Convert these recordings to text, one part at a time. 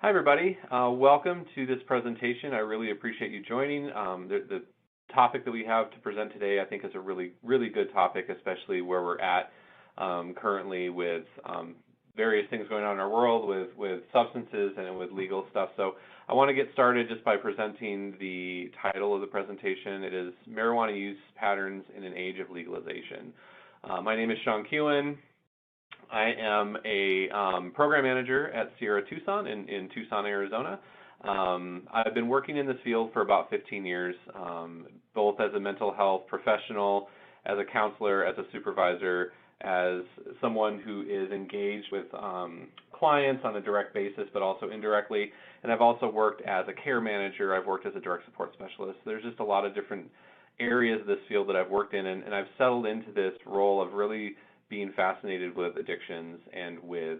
Hi, everybody. Welcome to this presentation. I really appreciate you joining. The topic that we have to present today, I think, is a really good topic, especially where we're at currently with various things going on in our world with substances and with legal stuff. So I want to get started just by presenting the title of the presentation. It is Marijuana Use Patterns in an Age of Legalization. My name is Sean Kewen. I am a program manager at Sierra Tucson in Tucson, Arizona. I've been working in this field for about 15 years, both as a mental health professional, as a counselor, as a supervisor, as someone who is engaged with clients on a direct basis, but also indirectly. And I've also worked as a care manager. I've worked as a direct support specialist. There's just a lot of different areas of this field that I've worked in, and I've settled into this role of really being fascinated with addictions and with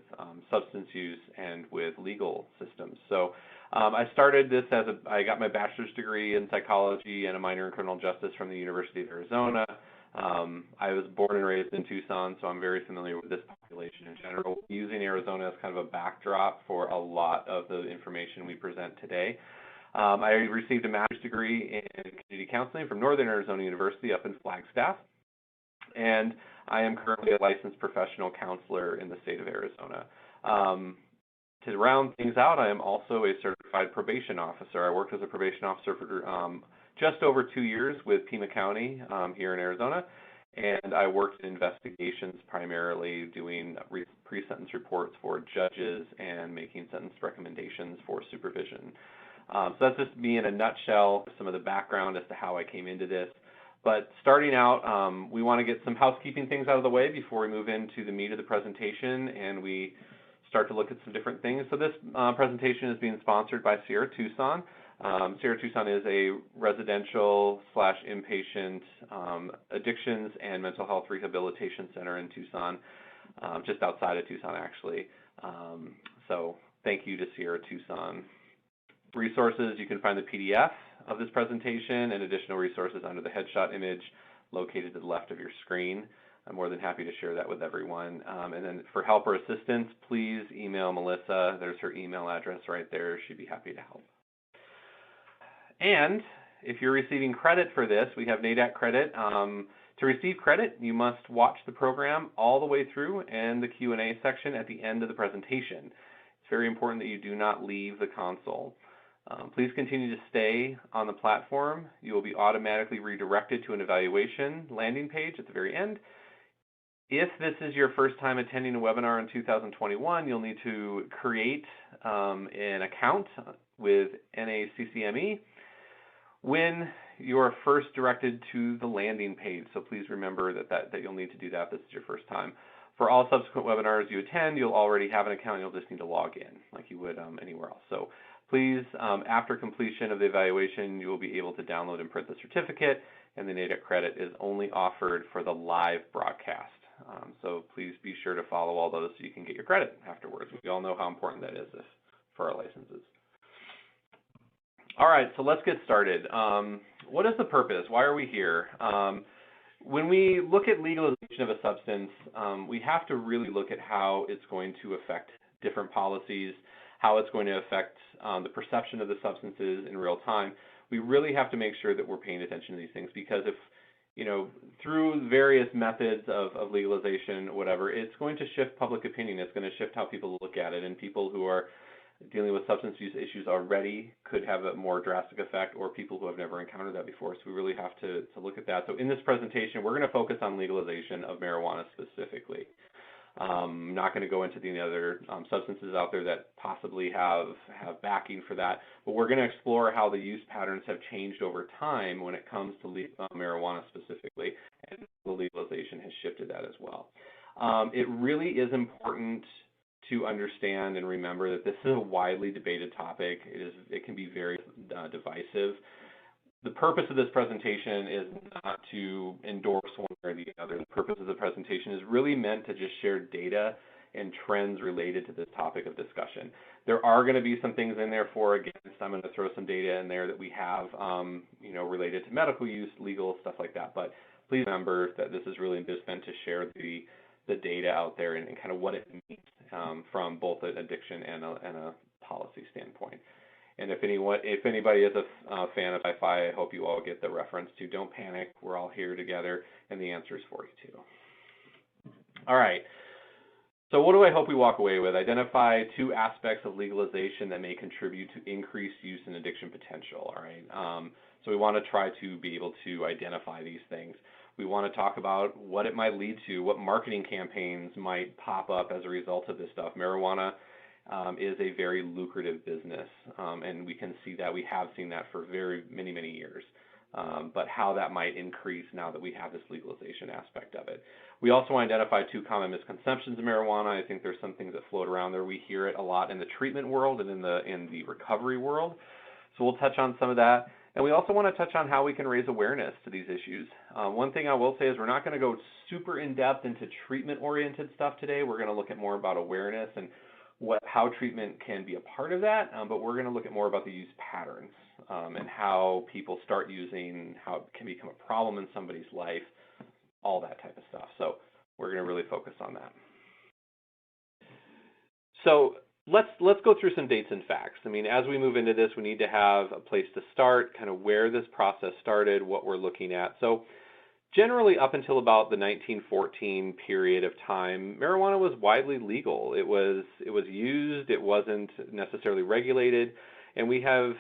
substance use and with legal systems. So I started this I got my bachelor's degree in psychology and a minor in criminal justice from the University of Arizona. I was born and raised in Tucson, so I'm very familiar with this population in general, using Arizona as kind of a backdrop for a lot of the information we present today. I received a master's degree in community counseling from Northern Arizona University up in Flagstaff, and I am currently a licensed professional counselor in the state of Arizona. To round things out, I am also a certified probation officer. I worked as a probation officer for just over 2 years with Pima County here in Arizona, and I worked in investigations primarily doing pre-sentence reports for judges and making sentence recommendations for supervision. So that's just me in a nutshell, some of the background as to how I came into this. But starting out, we want to get some housekeeping things out of the way before we move into the meat of the presentation and we start to look at some different things. So this presentation is being sponsored by Sierra Tucson. Sierra Tucson is a residential/inpatient addictions and mental health rehabilitation center in Tucson, just outside of Tucson, actually. So thank you to Sierra Tucson. Resources, you can find the PDF of this presentation and additional resources under the headshot image located to the left of your screen. I'm more than happy to share that with everyone. And then for help or assistance, please email Melissa. There's her email address right there. She'd be happy to help. And if you're receiving credit for this, we have NADAC credit. To receive credit, you must watch the program all the way through and the Q&A section at the end of the presentation. It's very important that you do not leave the console. Please continue to stay on the platform. You will be automatically redirected to an evaluation landing page at the very end. If this is your first time attending a webinar in 2021, you'll need to create an account with NACCME when you are first directed to the landing page. So please remember that you'll need to do that if this is your first time. For all subsequent webinars you attend, you'll already have an account. You'll just need to log in like you would anywhere else. So please, after completion of the evaluation, you will be able to download and print the certificate, and the NADAC credit is only offered for the live broadcast. So please be sure to follow all those so you can get your credit afterwards. We all know how important that is for our licenses. All right, so let's get started. What is the purpose? Why are we here? When we look at legalization of a substance, we have to really look at how it's going to affect different policies, how it's going to affect the perception of the substances in real time. We really have to make sure that we're paying attention to these things, because if, through various methods of legalization, whatever, it's going to shift public opinion. It's going to shift how people look at it, and people who are dealing with substance use issues already could have a more drastic effect, or people who have never encountered that before. So we really have to look at that. So in this presentation, we're going to focus on legalization of marijuana specifically. I'm not going to go into the other substances out there that possibly have backing for that, but we're going to explore how the use patterns have changed over time when it comes to marijuana specifically, and the legalization has shifted that as well. It really is important to understand and remember that this is a widely debated topic. It can be very divisive. The purpose of this presentation is not to endorse one or the other. The purpose of the presentation is really meant to just share data and trends related to this topic of discussion. There are going to be some things in there for, against. I'm going to throw some data in there that we have, related to medical use, legal, stuff like that. But please remember that this is really just meant to share the data out there and kind of what it means from both an addiction and a policy standpoint. And if anybody is a fan of sci-fi, I hope you all get the reference to don't panic, we're all here together, and the answer is for you too. All right. So what do I hope we walk away with? Identify 2 aspects of legalization that may contribute to increased use and addiction potential, all right? So we want to try to be able to identify these things. We want to talk about what it might lead to, what marketing campaigns might pop up as a result of this stuff. Marijuana is a very lucrative business, and we can see that. We have seen that for very many, many years. But how that might increase now that we have this legalization aspect of it. We also identify 2 common misconceptions of marijuana. I think there's some things that float around there. We hear it a lot in the treatment world and in the recovery world. So we'll touch on some of that. And we also want to touch on how we can raise awareness to these issues. One thing I will say is we're not going to go super in-depth into treatment-oriented stuff today. We're going to look at more about awareness and how treatment can be a part of that, but we're going to look at more about the use patterns and how people start using, how it can become a problem in somebody's life, all that type of stuff. So we're going to really focus on that. So let's go through some dates and facts. I mean, as we move into this, we need to have a place to start, kind of where this process started, what we're looking at. So generally, up until about the 1914 period of time, marijuana was widely legal. It was used. It wasn't necessarily regulated, and we have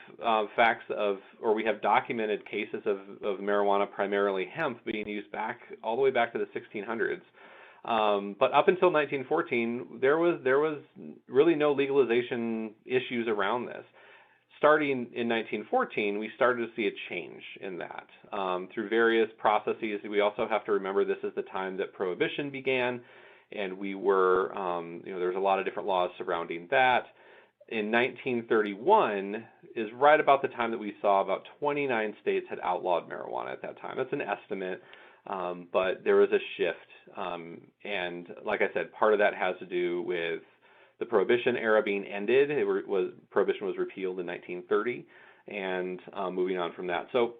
we have documented cases of marijuana, primarily hemp, being used all the way back to the 1600s. But up until 1914, there was really no legalization issues around this. Starting in 1914, we started to see a change in that through various processes. We also have to remember this is the time that Prohibition began, and we were, there's a lot of different laws surrounding that. In 1931 is right about the time that we saw about 29 states had outlawed marijuana at that time. That's an estimate, but there was a shift. And like I said, part of that has to do with the Prohibition era being ended. Prohibition was repealed in 1930, and moving on from that. So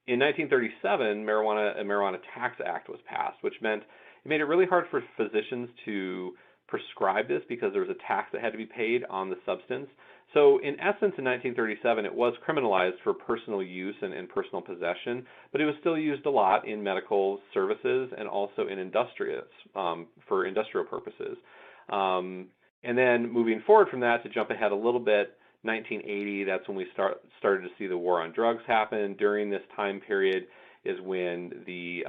in 1937, a Marijuana Tax Act was passed, which meant it made it really hard for physicians to prescribe this because there was a tax that had to be paid on the substance. So in essence, in 1937, it was criminalized for personal use and personal possession, but it was still used a lot in medical services and also in for industrial purposes. And then moving forward from that, to jump ahead a little bit, 1980, that's when we started to see the war on drugs happen. During this time period is when the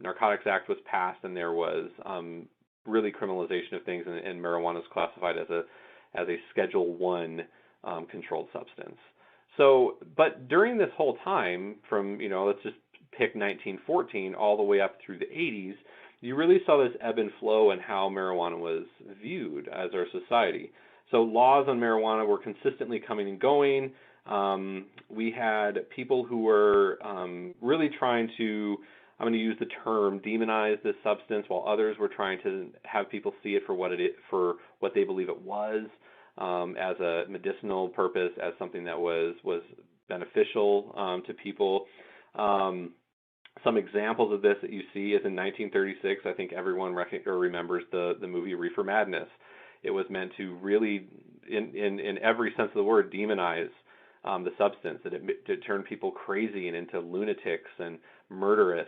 Narcotics Act was passed, and there was really criminalization of things, and marijuana is classified as a Schedule I controlled substance. So, but during this whole time, from let's just pick 1914 all the way up through the 80s, you really saw this ebb and flow in how marijuana was viewed as our society. So laws on marijuana were consistently coming and going. We had people who were really trying to, I'm going to use the term, demonize this substance, while others were trying to have people see it for what they believe it was, as a medicinal purpose, as something that was beneficial to people. Some examples of this that you see is in 1936. I think everyone remembers the movie Reefer Madness. It was meant to really, in every sense of the word, demonize the substance, that it turned people crazy and into lunatics and murderous.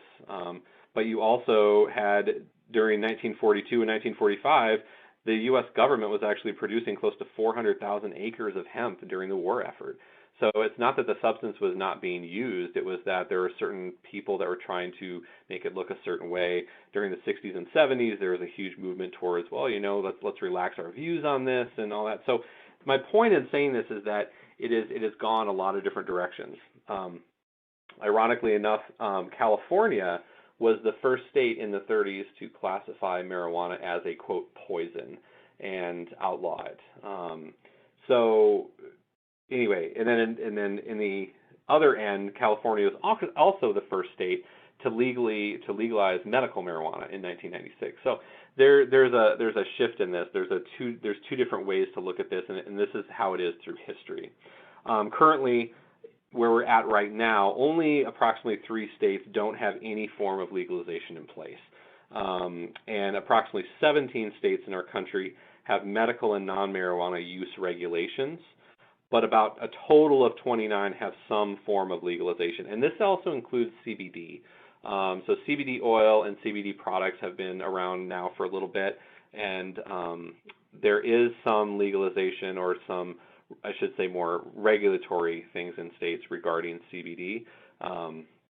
But you also had, during 1942 and 1945, the U.S. government was actually producing close to 400,000 acres of hemp during the war effort. So it's not that the substance was not being used, it was that there were certain people that were trying to make it look a certain way. During the 60s and 70s, there was a huge movement towards, let's relax our views on this and all that. So my point in saying this is that it has gone a lot of different directions. Ironically enough, California was the first state in the 30s to classify marijuana as a, quote, poison and outlaw it. Anyway, and then in the other end, California was also the first state to legalize medical marijuana in 1996. So there's a shift in this. There's two different ways to look at this, and this is how it is through history. Currently, where we're at right now, only approximately 3 states don't have any form of legalization in place, and approximately 17 states in our country have medical and non-marijuana use regulations, but about a total of 29 have some form of legalization. And this also includes CBD. So CBD oil and CBD products have been around now for a little bit, and there is some legalization, or some, I should say, more regulatory things in states regarding CBD.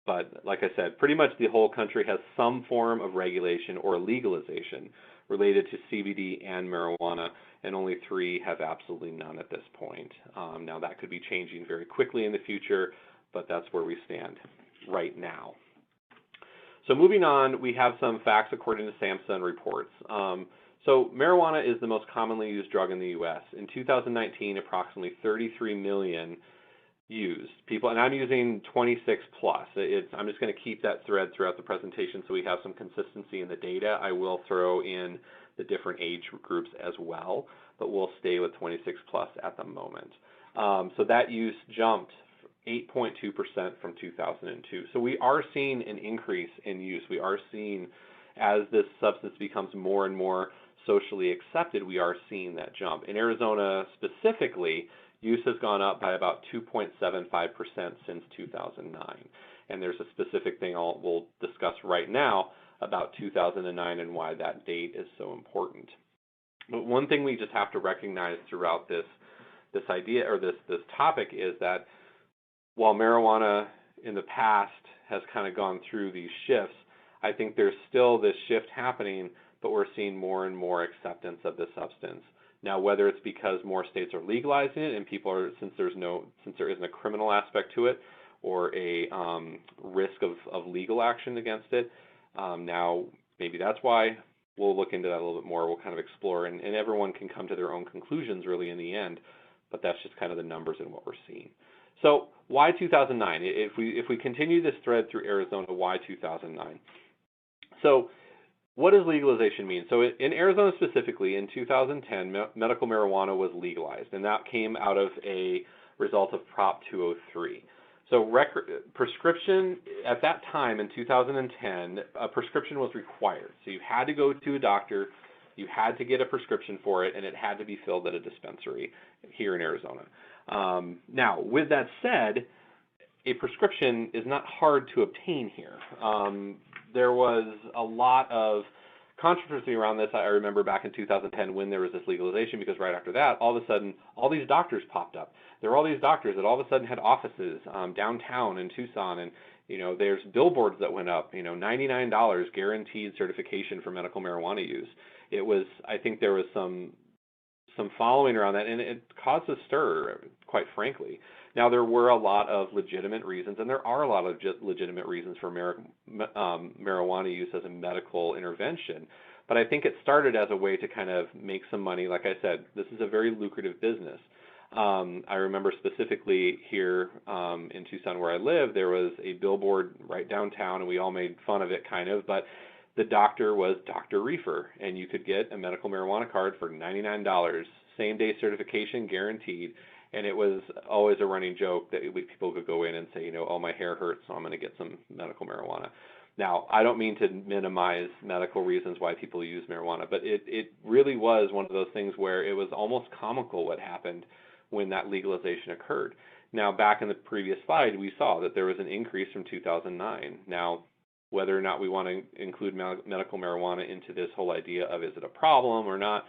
But like I said, pretty much the whole country has some form of regulation or legalization related to CBD and marijuana, and only 3 have absolutely none at this point. Now that could be changing very quickly in the future, but that's where we stand right now. So moving on, we have some facts according to SAMHSA and reports. So marijuana is the most commonly used drug in the U.S. In 2019, approximately 33 million used people, and I'm using 26 plus. I'm just going to keep that thread throughout the presentation so we have some consistency in the data. I will throw in the different age groups as well, but we'll stay with 26 plus at the moment. So that use jumped 8.2% from 2002. So we are seeing an increase in use. We are seeing, as this substance becomes more and more socially accepted, we are seeing that jump. In Arizona specifically, use has gone up by about 2.75% since 2009. And there's a specific thing we'll discuss right now about 2009 and why that date is so important. But one thing we just have to recognize throughout this idea, or this topic, is that while marijuana in the past has kind of gone through these shifts, I think there's still this shift happening, but we're seeing more and more acceptance of this substance. Now, whether it's because more states are legalizing it and people are, since there isn't a criminal aspect to it or a risk of legal action against it, now maybe that's why. We'll look into that a little bit more. We'll kind of explore, and everyone can come to their own conclusions really in the end, but that's just kind of the numbers and what we're seeing. So why 2009? If we continue this thread through Arizona, why 2009? So what does legalization mean? So in Arizona specifically, in 2010, medical marijuana was legalized, and that came out of a result of Prop 203. So prescription, at that time in 2010, a prescription was required. So you had to go to a doctor, you had to get a prescription for it, and it had to be filled at a dispensary here in Arizona. Now, with that said, a prescription is not hard to obtain here. There was a lot of controversy around this. I remember back in 2010 when there was this legalization, because right after that, all of a sudden, all these doctors popped up. There were all these doctors that all of a sudden had offices downtown in Tucson, and there's billboards that went up. $99 guaranteed certification for medical marijuana use. It was, I think there was some following around that, and it caused a stir, quite frankly. Now, there were a lot of legitimate reasons, and there are a lot of legitimate reasons for marijuana use as a medical intervention, but I think it started as a way to kind of make some money. Like I said, this is a very lucrative business. I remember specifically here in Tucson where I live, there was a billboard right downtown, and we all made fun of it kind of, but the doctor was Dr. Reefer, and you could get a medical marijuana card for $99, same-day certification guaranteed. And it was always a running joke that people could go in and say, oh, my hair hurts, so I'm going to get some medical marijuana. Now, I don't mean to minimize medical reasons why people use marijuana, but it really was one of those things where it was almost comical what happened when that legalization occurred. Now, back in the previous slide, we saw that there was an increase from 2009. Now, whether or not we want to include medical marijuana into this whole idea of is it a problem or not,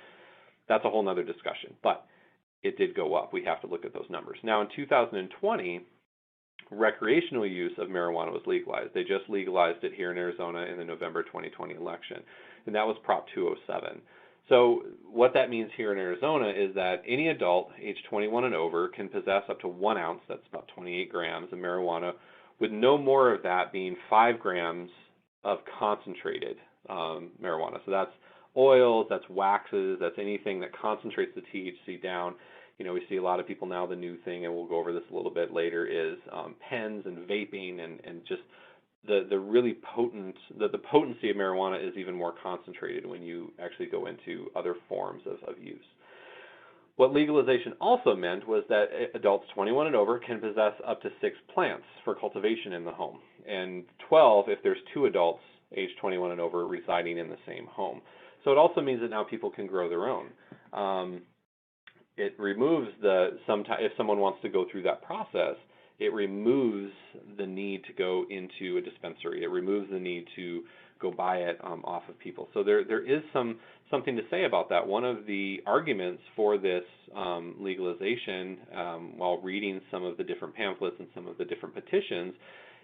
that's a whole nother discussion. But it did go up. We have to look at those numbers. Now, in 2020, recreational use of marijuana was legalized. They just legalized it here in Arizona in the November 2020 election, and that was Prop 207. So what that means here in Arizona is that any adult age 21 and over can possess up to 1 ounce, that's about 28 grams of marijuana, with no more of that being 5 grams of concentrated marijuana. So that's oils, that's waxes, that's anything that concentrates the THC down. We see a lot of people now, the new thing, and we'll go over this a little bit later, is pens and vaping, and just the really potent, the potency of marijuana is even more concentrated when you actually go into other forms of use. What legalization also meant was that adults 21 and over can possess up to 6 plants for cultivation in the home, and 12 if there's 2 adults age 21 and over residing in the same home. So it also means that now people can grow their own. it removes if someone wants to go through that process, it removes the need to go into a dispensary. It removes the need to go buy it off of people. So there is something to say about that. One of the arguments for this legalization, while reading some of the different pamphlets and some of the different petitions,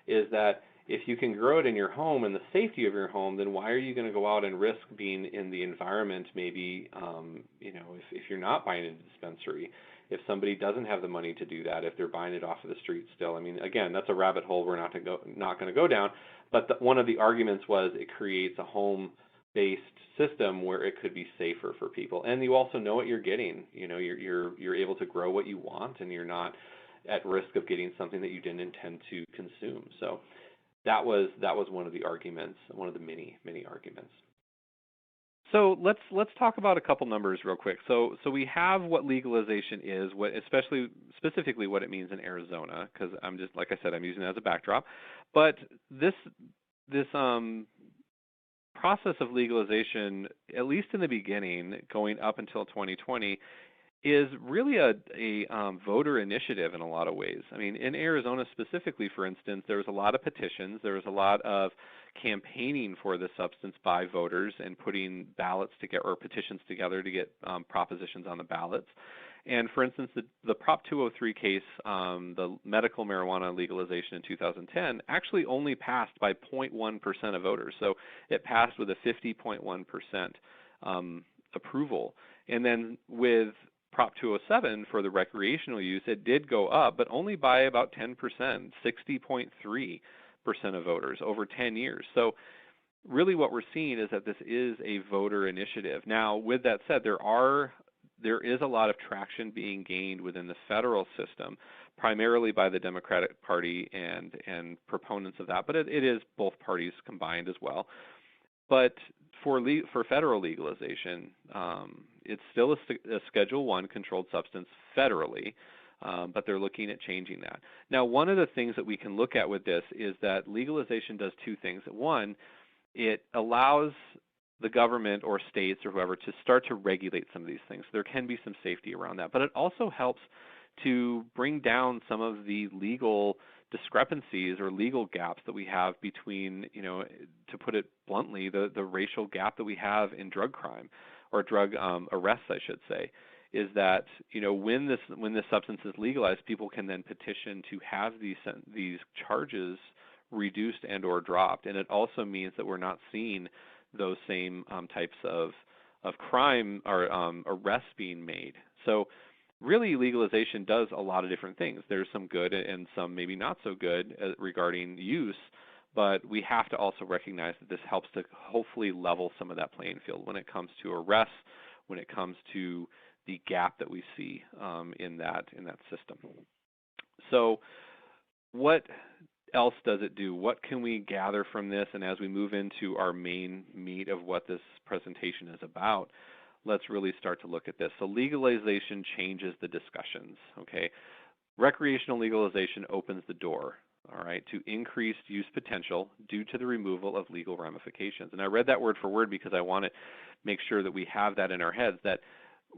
is that if you can grow it in your home and the safety of your home, then why are you going to go out and risk being in the environment going if you're not buying a dispensary? If somebody doesn't have the money to do that, if they're buying it off of the street still, I mean, again, that's a rabbit hole we're not going to go down. But one of the arguments was it creates a home-based system where it could be safer for people, and you also know what you're getting. You're able to grow what you want, and you're not at risk of getting something that you didn't intend to consume. So that was one of the arguments, one of the many arguments. So let's talk about a couple numbers real quick. So we have what legalization is, specifically what it means in Arizona, because I'm just, like I said, I'm using it as a backdrop. But this process of legalization, at least in the beginning, going up until 2020, is really a voter initiative in a lot of ways. I mean, in Arizona specifically, for instance, there was a lot of petitions. There was a lot of campaigning for the substance by voters and putting ballots together or petitions together to get propositions on the ballots. And for instance, the Prop 203 case, the medical marijuana legalization in 2010, actually only passed by 0.1% of voters. So it passed with a 50.1% approval. And then with Prop 207 for the recreational use, it did go up, but only by about 10%, 60.3% of voters over 10 years. So really what we're seeing is that this is a voter initiative. Now, with that said, there is a lot of traction being gained within the federal system, primarily by the Democratic Party and proponents of that, but it is both parties combined as well. But for federal legalization, it's still a Schedule I controlled substance federally, but they're looking at changing that. Now, one of the things that we can look at with this is that legalization does two things. One, it allows the government or states or whoever to start to regulate some of these things. There can be some safety around that, but it also helps to bring down some of the legal discrepancies or legal gaps that we have between, to put it bluntly, the racial gap that we have in drug crime or drug arrests, I should say, is that, when this substance is legalized, people can then petition to have these charges reduced and or dropped. And it also means that we're not seeing those same types of crime or arrests being made. So really, legalization does a lot of different things. There's some good and some maybe not so good regarding use, but we have to also recognize that this helps to hopefully level some of that playing field when it comes to arrests, when it comes to the gap that we see in that system. So what else does it do? What can we gather from this? And as we move into our main meat of what this presentation is about, let's really start to look at this. So legalization changes the discussions, okay? Recreational legalization opens the door, all right, to increased use potential due to the removal of legal ramifications. And I read that word for word because I want to make sure that we have that in our heads, that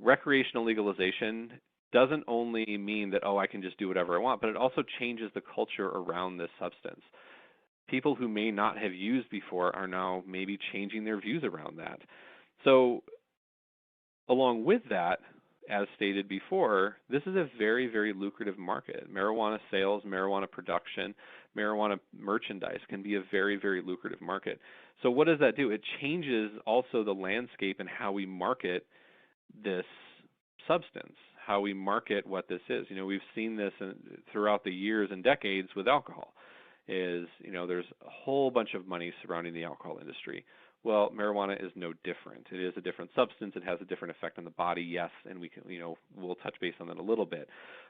recreational legalization doesn't only mean that, I can just do whatever I want, but it also changes the culture around this substance. People who may not have used before are now maybe changing their views around that. So along with that, as stated before, this is a very, very lucrative market. Marijuana sales, marijuana production, marijuana merchandise can be a very, very lucrative market. So what does that do? It changes also the landscape and how we market this substance, how we market what this is. We've seen this throughout the years and decades with alcohol. There's a whole bunch of money surrounding the alcohol industry. Well, marijuana is no different. It is a different substance. It has a different effect on the body, yes, and we can, we'll touch base on that a little bit.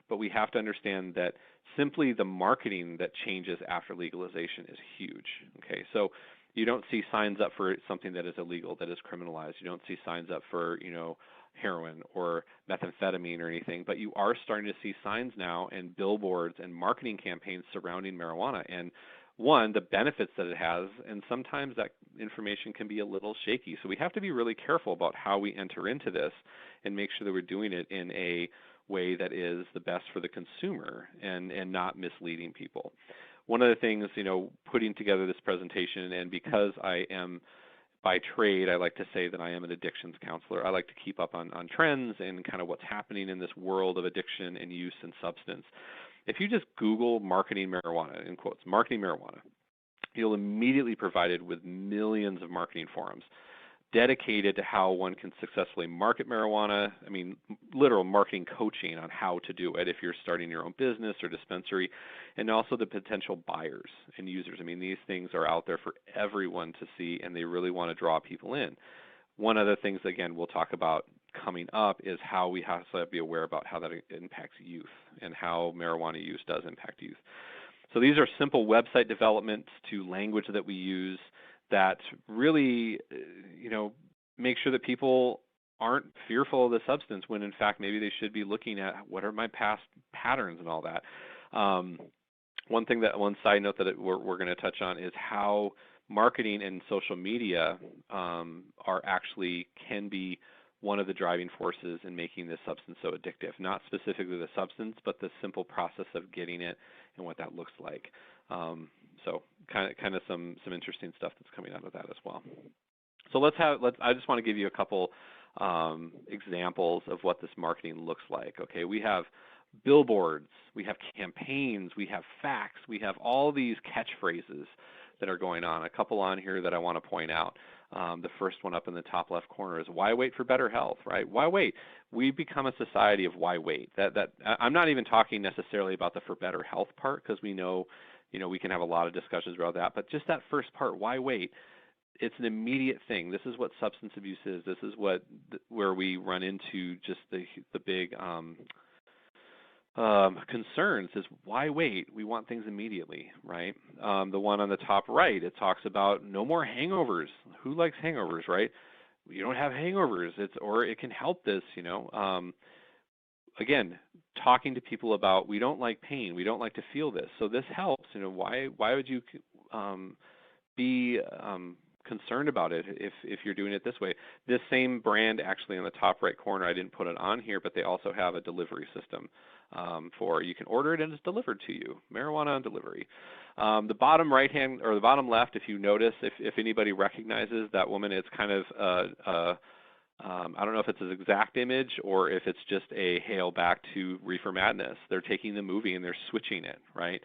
But we have to understand that simply the marketing that changes after legalization is huge. Okay, so you don't see signs up for something that is illegal, that is criminalized. You don't see signs up for, heroin or methamphetamine or anything, but you are starting to see signs now and billboards and marketing campaigns surrounding marijuana. And one, the benefits that it has, and sometimes that information can be a little shaky. So we have to be really careful about how we enter into this and make sure that we're doing it in a way that is the best for the consumer and not misleading people. One of the things, putting together this presentation, and because I am by trade, I like to say that I am an addictions counselor. I like to keep up on trends and kind of what's happening in this world of addiction and use and substance. If you just Google marketing marijuana, in quotes, marketing marijuana, you'll immediately be provided with millions of marketing forums dedicated to how one can successfully market marijuana. I mean, literal marketing coaching on how to do it if you're starting your own business or dispensary, and also the potential buyers and users. I mean, these things are out there for everyone to see, and they really want to draw people in. One of the things, again, we'll talk about coming up is how we have to be aware about how that impacts youth and how marijuana use does impact youth. So these are simple website developments to language that we use that really, make sure that people aren't fearful of the substance when, in fact, maybe they should be looking at what are my past patterns and all that. One side note that we're going to touch on is how marketing and social media can be one of the driving forces in making this substance so addictive. Not specifically the substance, but the simple process of getting it and what that looks like. So kind of some interesting stuff that's coming out of that as well. So I just want to give you a couple examples of what this marketing looks like. Okay, we have billboards, we have campaigns, we have facts, we have all these catchphrases that are going on. A couple on here that I want to point out. The first one up in the top left corner is why wait for better health, right? Why wait? We've become a society of why wait. I'm not even talking necessarily about the for better health part, because we know, we can have a lot of discussions about that, but just that first part, why wait? It's an immediate thing. This is what substance abuse is. This is where we run into just the big concerns is why wait? We want things immediately, right? The one on the top right, it talks about no more hangovers. Who likes hangovers, right? You don't have hangovers. Or it can help this, Again, talking to people about we don't like pain. We don't like to feel this. So this helps. Why would you be concerned about it if you're doing it this way? This same brand actually in the top right corner, I didn't put it on here, but they also have a delivery system for you can order it and it's delivered to you. Marijuana on delivery. The bottom right hand or the bottom left, if you notice, if anybody recognizes that woman, it's kind of I don't know if it's an exact image or if it's just a hail back to Reefer Madness. They're taking the movie and they're switching it, right?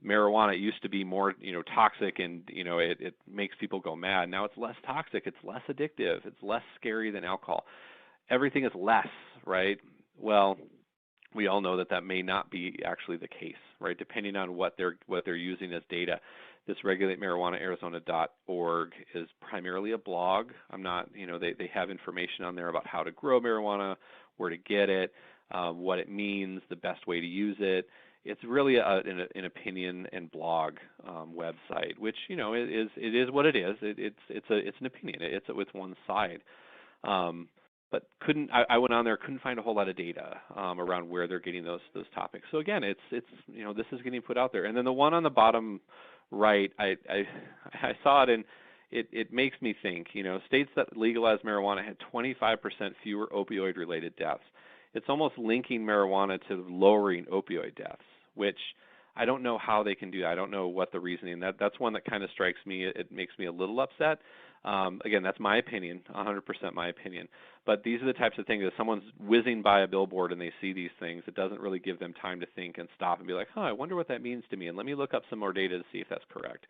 Marijuana used to be more, toxic and, it makes people go mad. Now it's less toxic. It's less addictive. It's less scary than alcohol. Everything is less, right? Well, we all know that may not be actually the case, right? Depending on what they're using as data. This regulatemarijuanaarizona.org is primarily a blog. I'm not, they have information on there about how to grow marijuana, where to get it, what it means, the best way to use it. It's really an opinion and blog website, which it is what it is. It's an opinion. It's one side. But I went on there, couldn't find a whole lot of data around where they're getting those topics. So again, it's this is getting put out there. And then the one on the bottom right, I saw it and it makes me think. States that legalized marijuana had 25% fewer opioid-related deaths. It's almost linking marijuana to lowering opioid deaths, which I don't know how they can do that. I don't know what the reasoning. That's one that kind of strikes me. It makes me a little upset. Again, that's my opinion, 100% my opinion. But these are the types of things that someone's whizzing by a billboard and they see these things. It doesn't really give them time to think and stop and be like, I wonder what that means to me, and let me look up some more data to see if that's correct.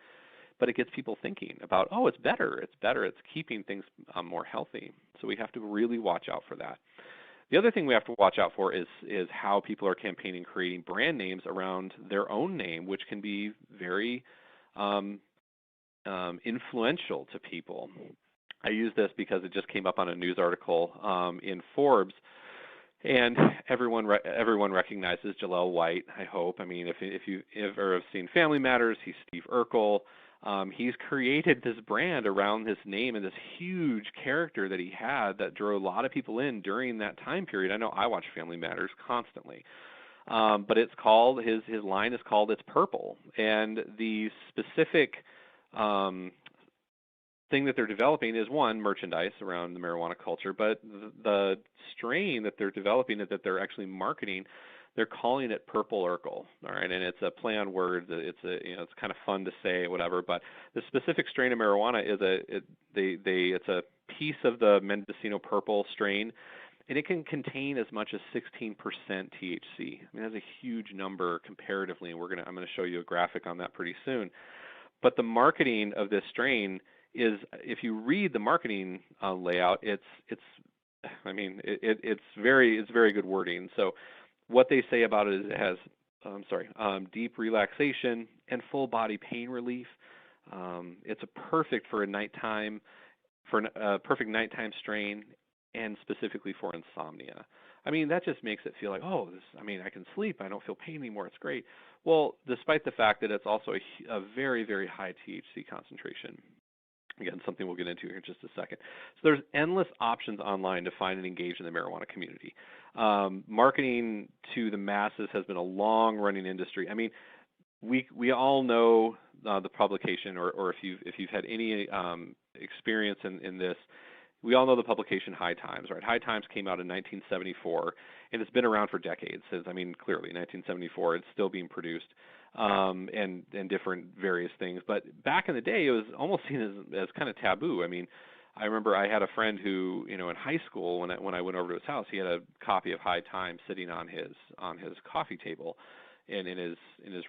But it gets people thinking about, it's better, it's keeping things more healthy. So we have to really watch out for that. The other thing we have to watch out for is how people are campaigning, creating brand names around their own name, which can be very influential to people. I use this because it just came up on a news article in Forbes, and everyone recognizes Jaleel White, I hope. I mean, if you ever have seen Family Matters, he's Steve Urkel. He's created this brand around his name and this huge character that he had that drew a lot of people in during that time period. I know I watch Family Matters constantly. but it's called, his line is called It's Purple. And the specific thing that they're developing is, one, merchandise around the marijuana culture, but the strain that they're developing, that they're actually marketing, they're calling it Purple Urkel, all right, and it's a play on words. It's it's kind of fun to say, whatever. But the specific strain of marijuana is it's a piece of the Mendocino Purple strain, and it can contain as much as 16% THC. I mean, that's a huge number comparatively, and I'm going to show you a graphic on that pretty soon. But the marketing of this strain is, if you read the marketing layout, it's very good wording. So what they say about it is it has deep relaxation and full body pain relief. It's perfect for a perfect nighttime strain, and specifically for insomnia. I mean, that just makes it feel like, I can sleep, I don't feel pain anymore, it's great. Well, despite the fact that it's also a very, very high THC concentration. Again, something we'll get into here in just a second. So there's endless options online to find and engage in the marijuana community. Marketing to the masses has been a long-running industry. I mean, we all know the publication, or if you've had any experience in this, we all know the publication High Times, right? High Times came out in 1974, and it's been around for decades. Clearly, 1974, it's still being produced. And different various things. But back in the day, it was almost seen as kind of taboo. I mean, I remember I had a friend who, in high school, when I went over to his house, he had a copy of High Times sitting on his coffee table, and in his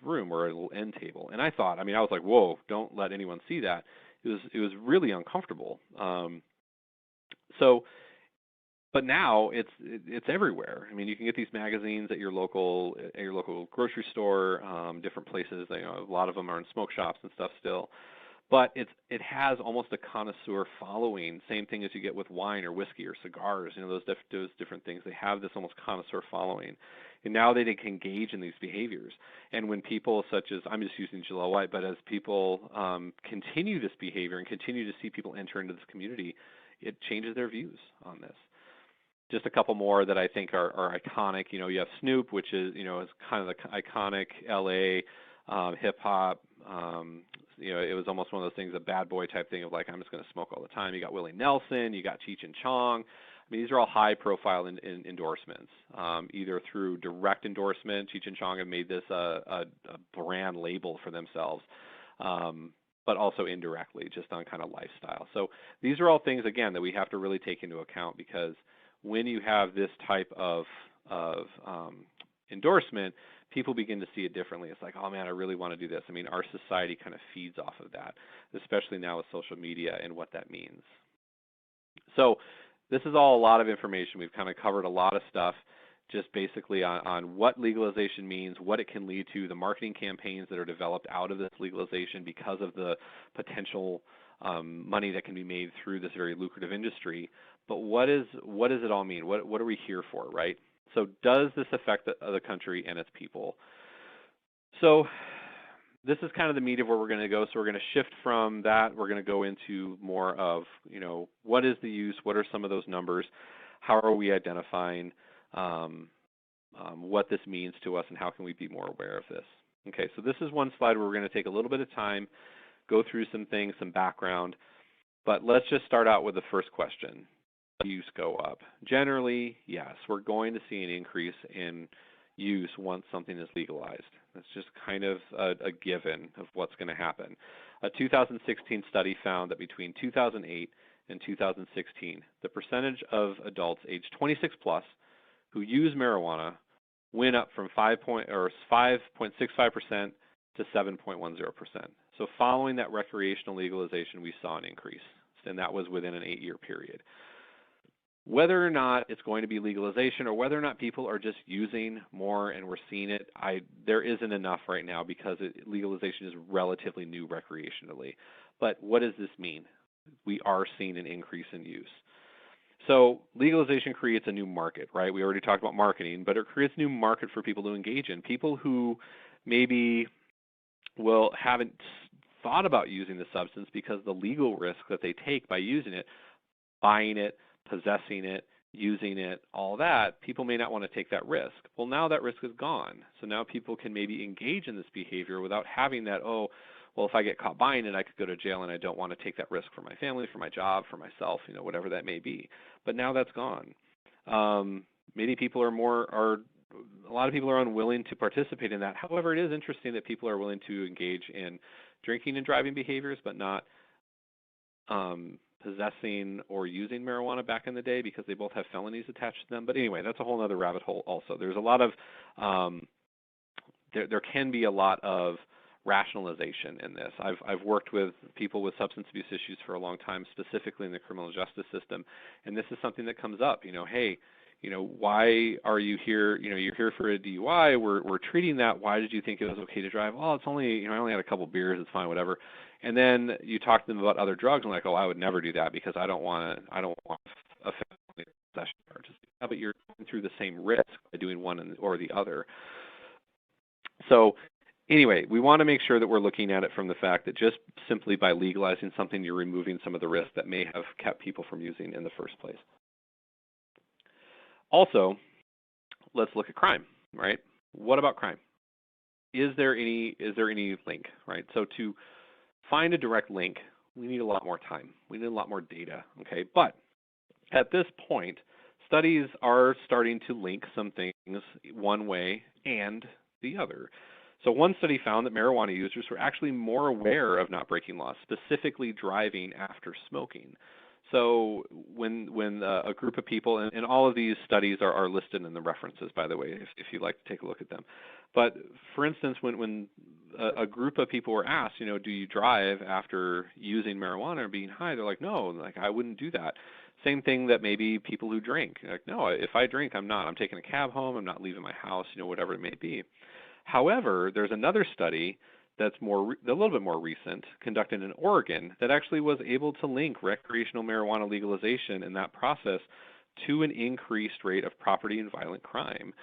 room, or a little end table. And I was like, whoa, don't let anyone see that. It was really uncomfortable. But now it's everywhere. I mean, you can get these magazines at your local grocery store, different places. A lot of them are in smoke shops and stuff still. But it has almost a connoisseur following. Same thing as you get with wine or whiskey or cigars. Those different things. They have this almost connoisseur following, and now they can engage in these behaviors. And when people such as, I'm just using Jaleel White, but as people continue this behavior and continue to see people enter into this community, it changes their views on this. Just a couple more that I think are iconic. You have Snoop, which is kind of the iconic LA hip hop. It was almost one of those things, a bad boy type thing of like, I'm just going to smoke all the time. You got Willie Nelson, you got Cheech and Chong. I mean, these are all high profile endorsements, either through direct endorsement. Cheech and Chong have made this a brand label for themselves, but also indirectly, just on kind of lifestyle. So these are all things, again, that we have to really take into account, because when you have this type of endorsement, people begin to see it differently. It's like, oh man, I really want to do this. I mean, our society kind of feeds off of that, especially now with social media and what that means. So this is all a lot of information. We've kind of covered a lot of stuff, just basically on what legalization means, what it can lead to, the marketing campaigns that are developed out of this legalization because of the potential money that can be made through this very lucrative industry. But what does it all mean? What are we here for, right? So does this affect the country and its people? So this is kind of the meat of where we're going to go. So we're going to shift from that. We're going to go into more of, what is the use? What are some of those numbers? How are we identifying what this means to us, and how can we be more aware of this? Okay, so this is one slide where we're going to take a little bit of time, go through some things, some background, but let's just start out with the first question. Use go up? Generally, yes, we're going to see an increase in use once something is legalized. That's just kind of a given of what's going to happen. A 2016 study found that between 2008 and 2016, the percentage of adults aged 26 plus who use marijuana went up from 5.65% to 7.10%. So following that recreational legalization, we saw an increase, and that was within an 8-year period. Whether or not it's going to be legalization, or whether or not people are just using more and we're seeing it, there isn't enough right now, because legalization is relatively new recreationally. But what does this mean? We are seeing an increase in use. So legalization creates a new market, right? We already talked about marketing, but it creates a new market for people to engage in. People who maybe haven't thought about using the substance because the legal risk that they take by using it, buying it, possessing it, using it, all that, people may not want to take that risk. Well, now that risk is gone. So now people can maybe engage in this behavior without having that, oh, well, if I get caught buying it, I could go to jail, and I don't want to take that risk for my family, for my job, for myself, whatever that may be. But now that's gone. Many people a lot of people are unwilling to participate in that. However, it is interesting that people are willing to engage in drinking and driving behaviors, but not possessing or using marijuana back in the day, because they both have felonies attached to them. But anyway, that's a whole other rabbit hole also. There's a lot of, there can be a lot of rationalization in this. I've worked with people with substance abuse issues for a long time, specifically in the criminal justice system, and this is something that comes up. Hey, why are you here? You're here for a DUI. We're treating that. Why did you think it was okay to drive? Oh, it's only, I only had a couple beers. It's fine, whatever. And then you talk to them about other drugs, and like, oh, I would never do that because I don't want a felony possession charge. Yeah, but you're going through the same risk by doing one or the other. So anyway, we want to make sure that we're looking at it from the fact that just simply by legalizing something, you're removing some of the risks that may have kept people from using in the first place. Also, let's look at crime, right? What about crime? Is there any link, right? So to find a direct link, we need a lot more time. We need a lot more data, okay? But at this point, studies are starting to link some things one way and the other. So one study found that marijuana users were actually more aware of not breaking laws, specifically driving after smoking. So when a group of people, and all of these studies are listed in the references, by the way, if you'd like to take a look at them. But for instance, when a group of people were asked, do you drive after using marijuana or being high? They're like, no, like I wouldn't do that. Same thing that maybe people who drink, like, no, if I drink, I'm not. I'm taking a cab home. I'm not leaving my house, whatever it may be. However, there's another study that's a little bit more recent, conducted in Oregon, that actually was able to link recreational marijuana legalization in that process to an increased rate of property and violent crime.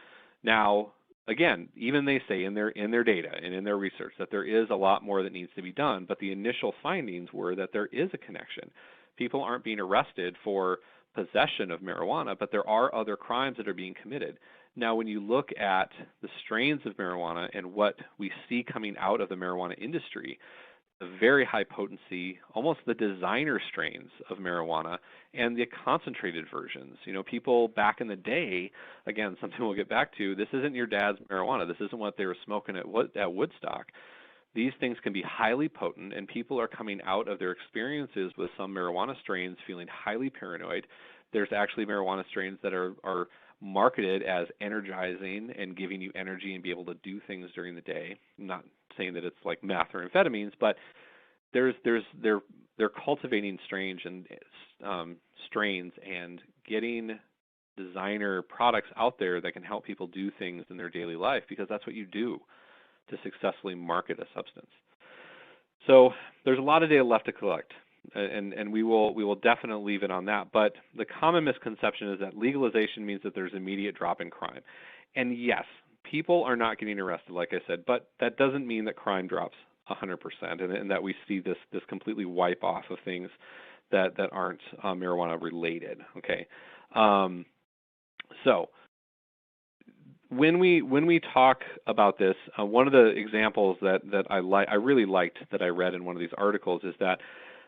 Now, again, even they say in their data and in their research that there is a lot more that needs to be done, but the initial findings were that there is a connection. People aren't being arrested for possession of marijuana, but there are other crimes that are being committed. Now, when you look at the strains of marijuana and what we see coming out of the marijuana industry, the very high potency, almost the designer strains of marijuana and the concentrated versions. People back in the day, again, something we'll get back to, this isn't your dad's marijuana. This isn't what they were smoking at Woodstock. These things can be highly potent, and people are coming out of their experiences with some marijuana strains feeling highly paranoid. There's actually marijuana strains that are marketed as energizing and giving you energy and be able to do things during the day. I'm not saying that it's like meth or amphetamines, but they're cultivating strains and getting designer products out there that can help people do things in their daily life, because that's what you do to successfully market a substance. So there's a lot of data left to collect. And we will definitely leave it on that. But the common misconception is that legalization means that there's immediate drop in crime. And yes, people are not getting arrested, like I said, but that doesn't mean that crime drops 100% and that we see this completely wipe off of things that aren't marijuana related. Okay, so when we talk about this, one of the examples that I really liked that I read in one of these articles is that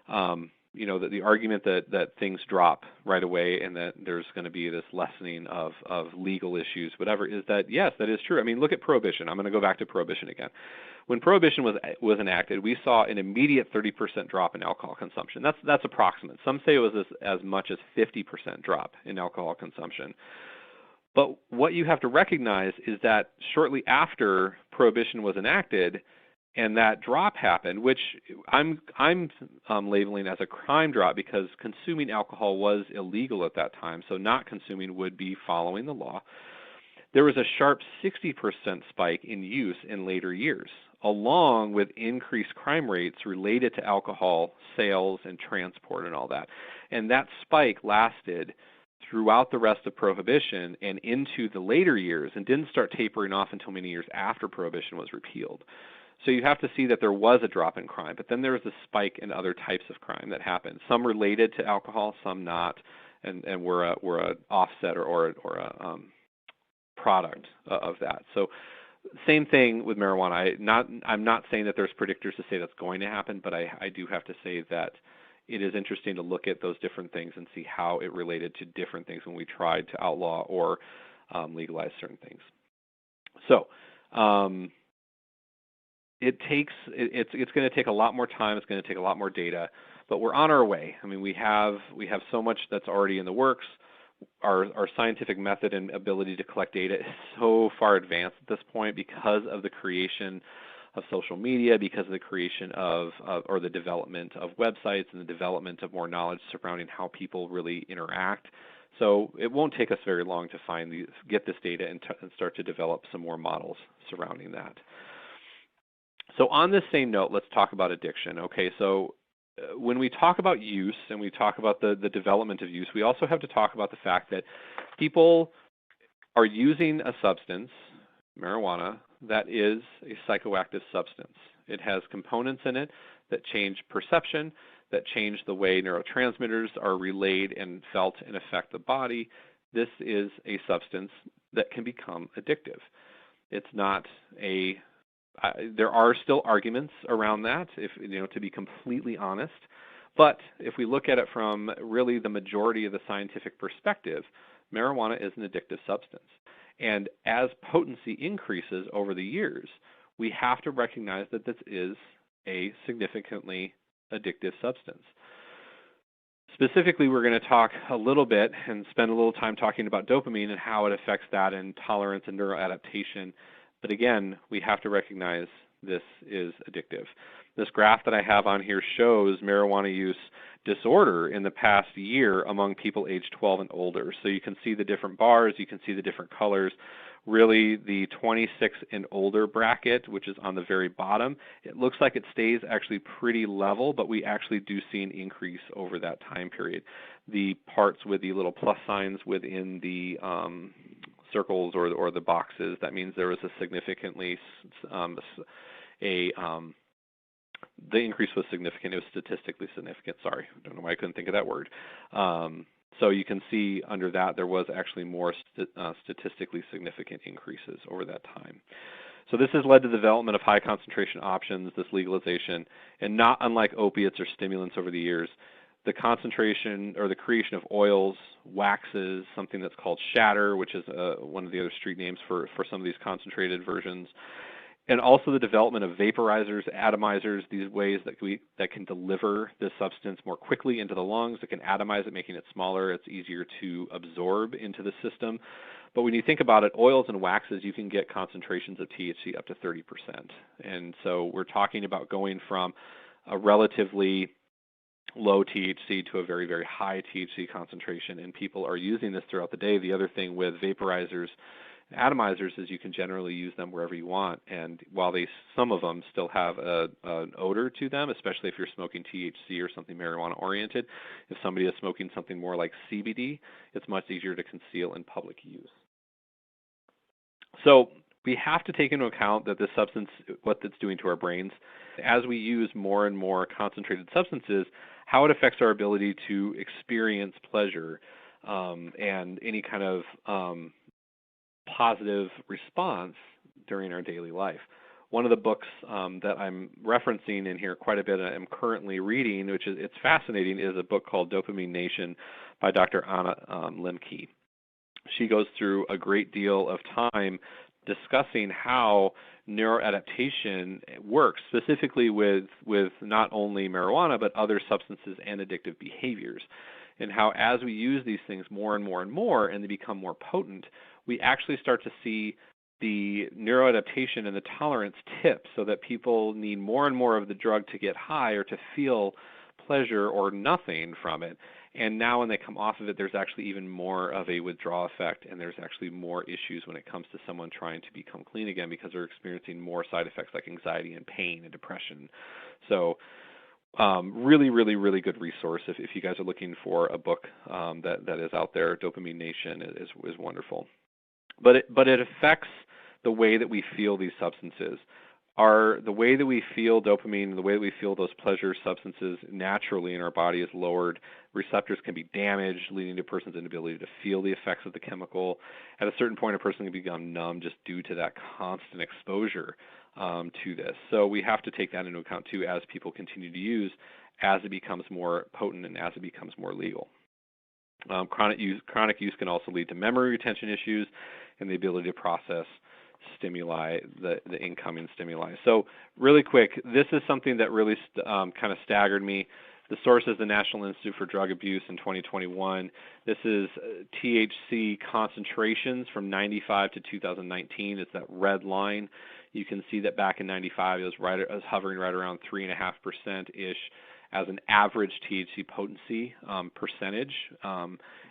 the argument that things drop right away and that there's going to be this lessening of legal issues, whatever, is that, yes, that is true. I mean, look at Prohibition. I'm going to go back to Prohibition again. When Prohibition was enacted, we saw an immediate 30% drop in alcohol consumption. That's approximate. Some say it was as much as 50% drop in alcohol consumption. But what you have to recognize is that shortly after Prohibition was enacted, and that drop happened, which I'm labeling as a crime drop because consuming alcohol was illegal at that time, so not consuming would be following the law. There was a sharp 60% spike in use in later years, along with increased crime rates related to alcohol sales and transport and all that. And that spike lasted throughout the rest of Prohibition and into the later years and didn't start tapering off until many years after Prohibition was repealed. So you have to see that there was a drop in crime, but then there was a spike in other types of crime that happened, some related to alcohol, some not. and we're a offset or a product of that. So same thing with marijuana. I'm not saying that there's predictors to say that's going to happen, but I do have to say that it is interesting to look at those different things and see how it related to different things when we tried to outlaw or legalize certain things. So it's going to take a lot more time. It's going to take a lot more data, but we're on our way. I mean, we have so much that's already in the works. Our scientific method and ability to collect data is so far advanced at this point because of the creation of social media, because of the creation of or the development of websites and the development of more knowledge surrounding how people really interact. So it won't take us very long to get this data and start to develop some more models surrounding that. So on this same note, let's talk about addiction. Okay, so when we talk about use and we talk about the development of use, we also have to talk about the fact that people are using a substance, marijuana, that is a psychoactive substance. It has components in it that change perception, that change the way neurotransmitters are relayed and felt and affect the body. This is a substance that can become addictive. It's not a there are still arguments around that, to be completely honest. But if we look at it from really the majority of the scientific perspective, marijuana is an addictive substance. And as potency increases over the years, we have to recognize that this is a significantly addictive substance. Specifically, we're going to talk a little bit and spend a little time talking about dopamine and how it affects that in tolerance and neuroadaptation. But again, we have to recognize this is addictive. This graph that I have on here shows marijuana use disorder in the past year among people aged 12 and older. So you can see the different bars, you can see the different colors. Really, the 26 and older bracket, which is on the very bottom, it looks like it stays actually pretty level, but we actually do see an increase over that time period. The parts with the little plus signs within the circles or the boxes, that means there was a significantly the increase was significant. It was statistically significant. Sorry, I don't know why I couldn't think of that word. So you can see under that there was actually more statistically significant increases over that time. So this has led to the development of high concentration options, this legalization, and not unlike opiates or stimulants over the years, the concentration or the creation of oils, waxes, something that's called shatter, which is one of the other street names for some of these concentrated versions, and also the development of vaporizers, atomizers, these ways that can deliver this substance more quickly into the lungs. It can atomize it, making it smaller. It's easier to absorb into the system. But when you think about it, oils and waxes, you can get concentrations of THC up to 30%. And so we're talking about going from a relatively low THC to a very, very high THC concentration, and people are using this throughout the day. The other thing with vaporizers, atomizers, is you can generally use them wherever you want, and while some of them still have an odor to them, especially if you're smoking THC or something marijuana-oriented, if somebody is smoking something more like CBD, it's much easier to conceal in public use. So we have to take into account that this substance, what it's doing to our brains, as we use more and more concentrated substances, how it affects our ability to experience pleasure and any kind of positive response during our daily life. One of the books that I'm referencing in here quite a bit, and I'm currently reading, which is it's fascinating, is a book called Dopamine Nation by Dr. Anna Lemke. She goes through a great deal of time discussing how neuroadaptation works, specifically with not only marijuana, but other substances and addictive behaviors, and how as we use these things more and more and more, and they become more potent, we actually start to see the neuroadaptation and the tolerance tip, so that people need more and more of the drug to get high or to feel pleasure or nothing from it. And now when they come off of it, there's actually even more of a withdrawal effect, and there's actually more issues when it comes to someone trying to become clean again, because they're experiencing more side effects like anxiety and pain and depression. So really, really, really good resource if you guys are looking for a book that is out there. Dopamine Nation is wonderful. But it affects the way that we feel these substances. the way that we feel dopamine, the way that we feel those pleasure substances naturally in our body is lowered. Receptors can be damaged, leading to a person's inability to feel the effects of the chemical. At a certain point, a person can become numb just due to that constant exposure to this. So we have to take that into account too as people continue to use, as it becomes more potent and as it becomes more legal. Chronic use can also lead to memory retention issues and the ability to process stimuli, the incoming stimuli. So really quick, this is something that really kind of staggered me. The source is the National Institute for Drug Abuse in 2021. This is THC concentrations from 95 to 2019. It's that red line. You can see that back in 95, it was hovering right around 3.5%-ish as an average THC potency percentage.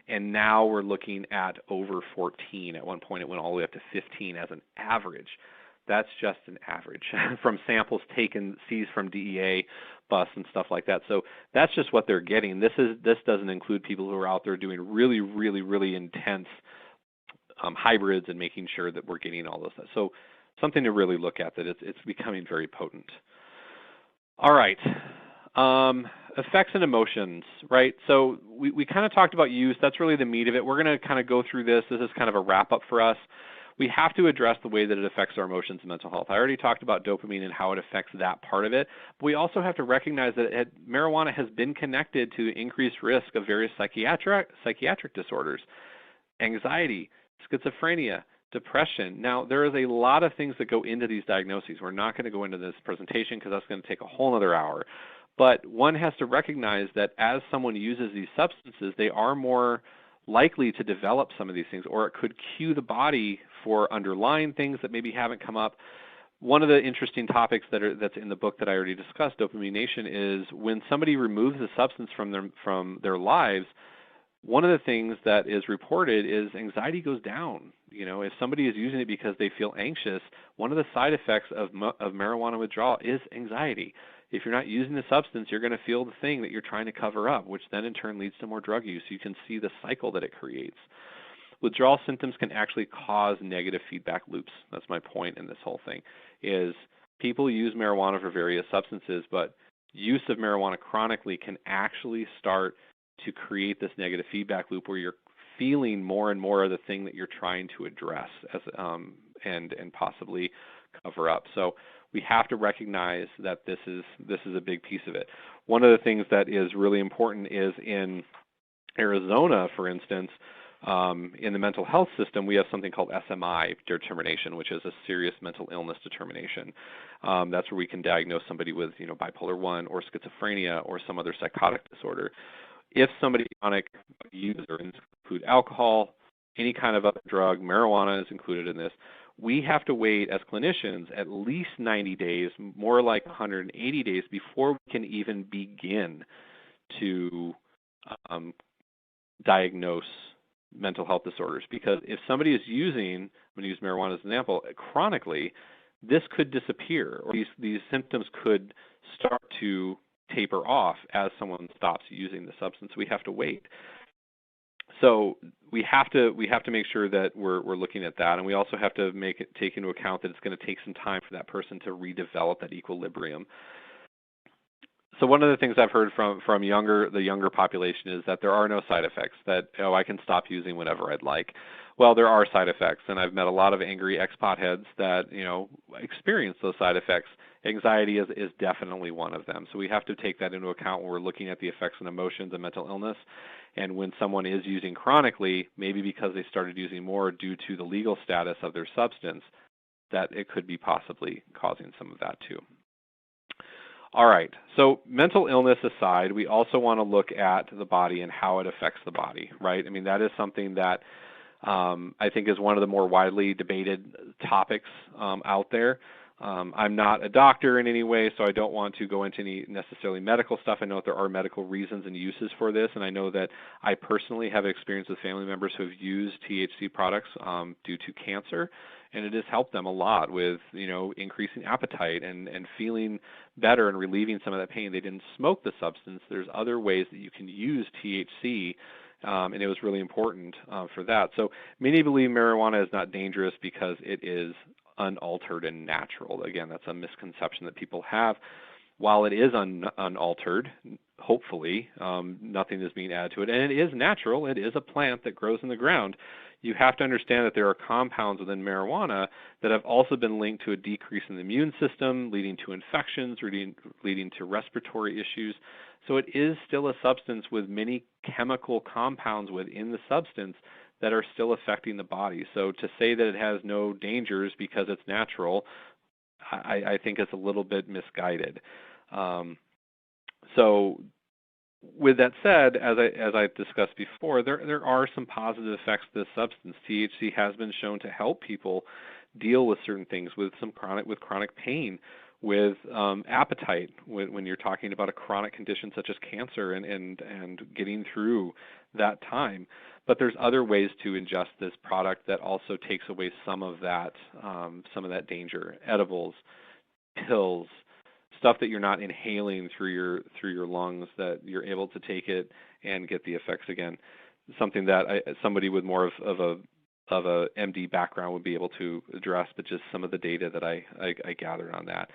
And now we're looking at over 14. At one point, it went all the way up to 15 as an average. That's just an average from samples taken, seized from DEA busts and stuff like that. So that's just what they're getting. This doesn't include people who are out there doing really, really, really intense hybrids and making sure that we're getting all those. So something to really look at, that it's becoming very potent. All right. Effects and emotions, right? So we kind of talked about use. That's really the meat of it. We're going to kind of go through this. This is kind of a wrap-up for us. We have to address the way that it affects our emotions and mental health. I already talked about dopamine and how it affects that part of it. But we also have to recognize that marijuana has been connected to increased risk of various psychiatric disorders, anxiety, schizophrenia, depression. Now, there is a lot of things that go into these diagnoses. We're not going to go into this presentation because that's going to take a whole other hour. But one has to recognize that as someone uses these substances, they are more likely to develop some of these things, or it could cue the body for underlying things that maybe haven't come up. One of the interesting topics that's in the book that I already discussed, Dopamine Nation, is when somebody removes the substance from their lives, one of the things that is reported is anxiety goes down. You know, if somebody is using it because they feel anxious, one of the side effects of marijuana withdrawal is anxiety. If you're not using the substance, you're going to feel the thing that you're trying to cover up, which then in turn leads to more drug use. You can see the cycle that it creates. Withdrawal symptoms can actually cause negative feedback loops. That's my point in this whole thing, is people use marijuana for various substances, but use of marijuana chronically can actually start to create this negative feedback loop where you're feeling more and more of the thing that you're trying to address and possibly cover up. So we have to recognize that this is a big piece of it. One of the things that is really important is in Arizona, for instance, in the mental health system, we have something called SMI determination, which is a serious mental illness determination. That's where we can diagnose somebody with, bipolar 1 or schizophrenia or some other psychotic disorder. If somebody chronic user, include alcohol, any kind of other drug, marijuana is included in this, we have to wait as clinicians at least 90 days, more like 180 days, before we can even begin to diagnose mental health disorders. Because if somebody is using, I'm going to use marijuana as an example, chronically, this could disappear, or these symptoms could start to taper off as someone stops using the substance. We have to wait. So we have to make sure that we're looking at that, and we also have to take into account that it's going to take some time for that person to redevelop that equilibrium. So one of the things I've heard from the younger population is that there are no side effects, that, I can stop using whenever I'd like. Well, there are side effects, and I've met a lot of angry ex-potheads that, experience those side effects. Anxiety is definitely one of them. So we have to take that into account when we're looking at the effects on emotions and mental illness. And when someone is using chronically, maybe because they started using more due to the legal status of their substance, that it could be possibly causing some of that too. All right, so mental illness aside, we also want to look at the body and how it affects the body, right? I mean, that is something that I think is one of the more widely debated topics out there. I'm not a doctor in any way, so I don't want to go into any necessarily medical stuff. I know that there are medical reasons and uses for this, and I know that I personally have experience with family members who have used THC products due to cancer, and it has helped them a lot with, increasing appetite and feeling better and relieving some of that pain. They didn't smoke the substance. There's other ways that you can use THC, and it was really important for that. So many believe marijuana is not dangerous because it is unaltered and natural. Again, that's a misconception that people have. While it is unaltered, hopefully, nothing is being added to it, and it is natural, it is a plant that grows in the ground, you have to understand that there are compounds within marijuana that have also been linked to a decrease in the immune system, leading to infections, leading to respiratory issues. So it is still a substance with many chemical compounds within the substance that are still affecting the body. So to say that it has no dangers because it's natural, I think it's a little bit misguided. So with that said, as I discussed before, there are some positive effects to this substance. THC has been shown to help people deal with certain things, with chronic pain, with appetite, when you're talking about a chronic condition such as cancer and getting through that time. But there's other ways to ingest this product that also takes away some of that danger. Edibles, pills, stuff that you're not inhaling through your lungs, that you're able to take it and get the effects again. Something that somebody with more of a MD background would be able to address, but just some of the data that I gathered on that.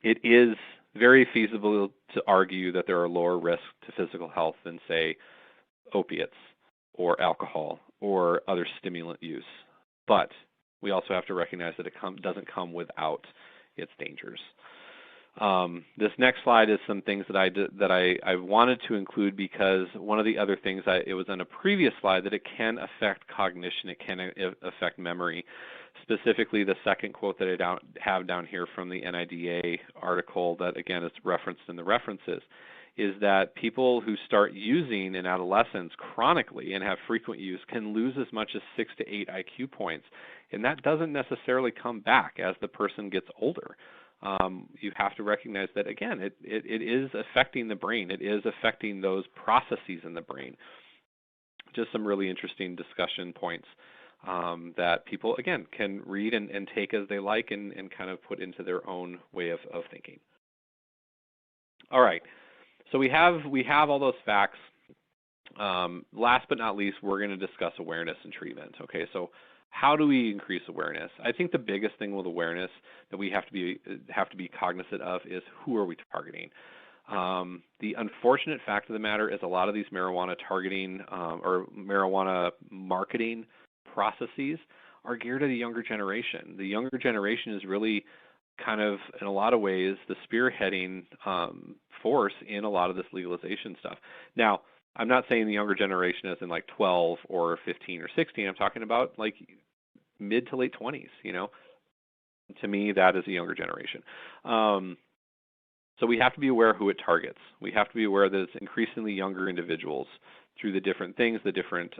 It is very feasible to argue that there are lower risks to physical health than, say, opiates or alcohol or other stimulant use. But we also have to recognize that it doesn't come without its dangers. This next slide is some things that I wanted to include, because one of the other things, it was on a previous slide, that it can affect cognition, it can affect memory. Specifically, the second quote that I have down here from the NIDA article that, again, is referenced in the references, is that people who start using in adolescence chronically and have frequent use can lose as much as 6 to 8 IQ points. And that doesn't necessarily come back as the person gets older. You have to recognize that, again, it is affecting the brain. It is affecting those processes in the brain. Just some really interesting discussion points that people, again, can read and take as they like and kind of put into their own way of thinking. All right. So we have all those facts. Last but not least, we're going to discuss awareness and treatment. Okay, so how do we increase awareness? I think the biggest thing with awareness that we have to be cognizant of is, who are we targeting? The unfortunate fact of the matter is a lot of these marijuana targeting or marijuana marketing processes are geared to the younger generation. The younger generation is really kind of, in a lot of ways, the spearheading force in a lot of this legalization stuff. Now, I'm not saying the younger generation is in like 12 or 15 or 16. I'm talking about like mid to late 20s, you know. To me, that is a younger generation. So we have to be aware who it targets. We have to be aware that it's increasingly younger individuals through the different things, the different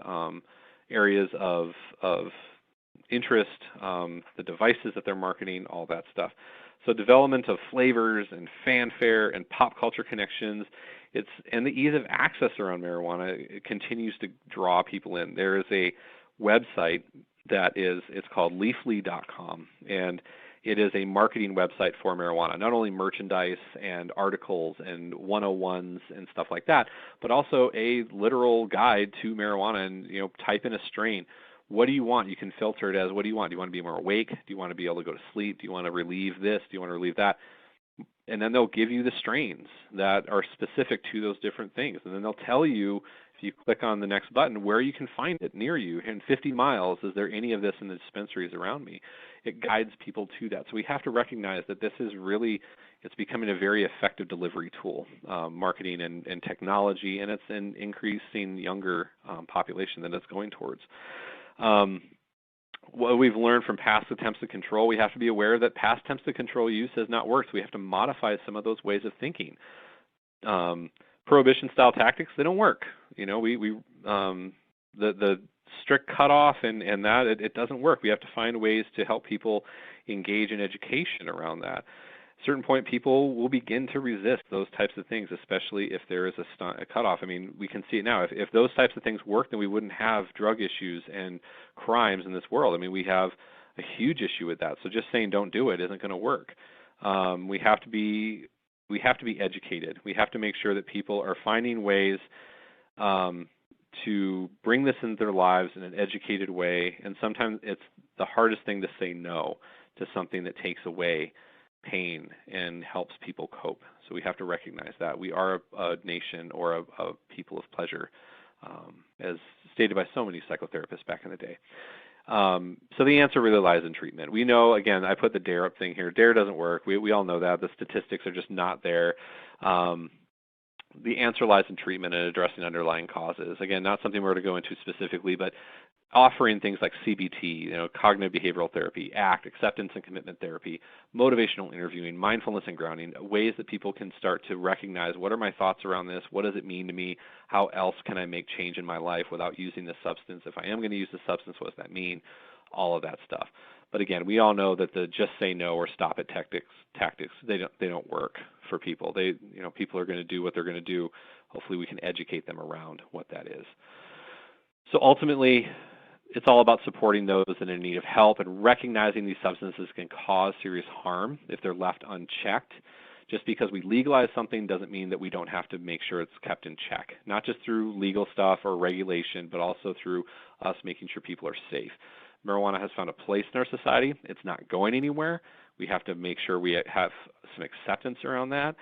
areas of interest, the devices that they're marketing, all that stuff. So development of flavors and fanfare and pop culture connections, and the ease of access around marijuana, it continues to draw people in. There is a website it's called leafly.com, and it is a marketing website for marijuana, not only merchandise and articles and 101s and stuff like that, but also a literal guide to marijuana. And, you know, type in a strain. What do you want? You can filter it as, what do you want? Do you want to be more awake? Do you want to be able to go to sleep? Do you want to relieve this? Do you want to relieve that? And then they'll give you the strains that are specific to those different things. And then they'll tell you, if you click on the next button, where you can find it near you. In 50 miles, is there any of this in the dispensaries around me? It guides people to that. So we have to recognize that this is really, it's becoming a very effective delivery tool, marketing and technology, and it's an increasing younger population that it's going towards. What we've learned from past attempts to control, we have to be aware that past attempts to control use has not worked. So we have to modify some of those ways of thinking. Prohibition-style tactics, they don't work. You know, the strict cutoff and that, it doesn't work. We have to find ways to help people engage in education around that. At a certain point, people will begin to resist those types of things, especially if there is a cutoff. I mean, we can see it now. If those types of things work, then we wouldn't have drug issues and crimes in this world. I mean, we have a huge issue with that. So just saying don't do it isn't going to work. We have to be educated. We have to make sure that people are finding ways to bring this into their lives in an educated way. And sometimes it's the hardest thing to say no to something that takes away pain and helps people cope. So we have to recognize that. We are a nation or a people of pleasure, as stated by so many psychotherapists back in the day. So the answer really lies in treatment. We know, again, I put the DARE up thing here. DARE doesn't work. We all know that. The statistics are just not there. The answer lies in treatment and addressing underlying causes. Again, not something we're going to go into specifically, but offering things like CBT, cognitive behavioral therapy, ACT, acceptance and commitment therapy, motivational interviewing, mindfulness and grounding, ways that people can start to recognize what are my thoughts around this, what does it mean to me, how else can I make change in my life without using this substance? If I am going to use the substance, what does that mean? All of that stuff. But again, we all know that the just say no or stop it tactics they don't work for people. People are going to do what they're going to do. Hopefully we can educate them around what that is. So ultimately, it's all about supporting those that are in need of help and recognizing these substances can cause serious harm if they're left unchecked. Just because we legalize something doesn't mean that we don't have to make sure it's kept in check, not just through legal stuff or regulation, but also through us making sure people are safe. Marijuana has found a place in our society. It's not going anywhere. We have to make sure we have some acceptance around that.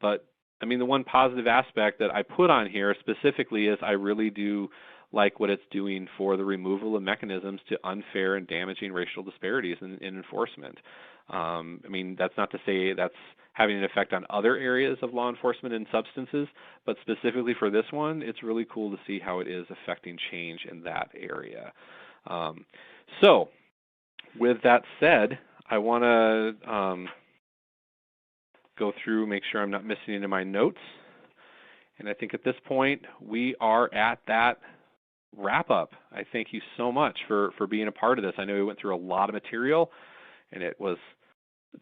But the one positive aspect that I put on here specifically is I really do like what it's doing for the removal of mechanisms to unfair and damaging racial disparities in enforcement. That's not to say that's having an effect on other areas of law enforcement and substances, but specifically for this one, it's really cool to see how it is affecting change in that area. So with that said, I want to go through, make sure I'm not missing any of my notes. And I think at this point, we are at that wrap up. I thank you so much for being a part of this. I know we went through a lot of material, and it was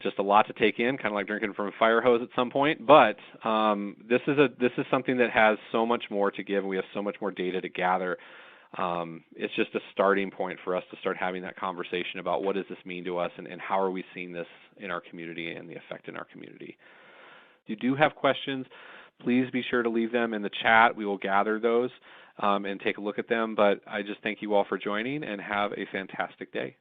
just a lot to take in, kind of like drinking from a fire hose at some point. But this is something that has so much more to give, and we have so much more data to gather. It's just a starting point for us to start having that conversation about what does this mean to us and how are we seeing this in our community and the effect in our community. If you do have questions, please be sure to leave them in the chat. We will gather those and take a look at them. But I just thank you all for joining and have a fantastic day.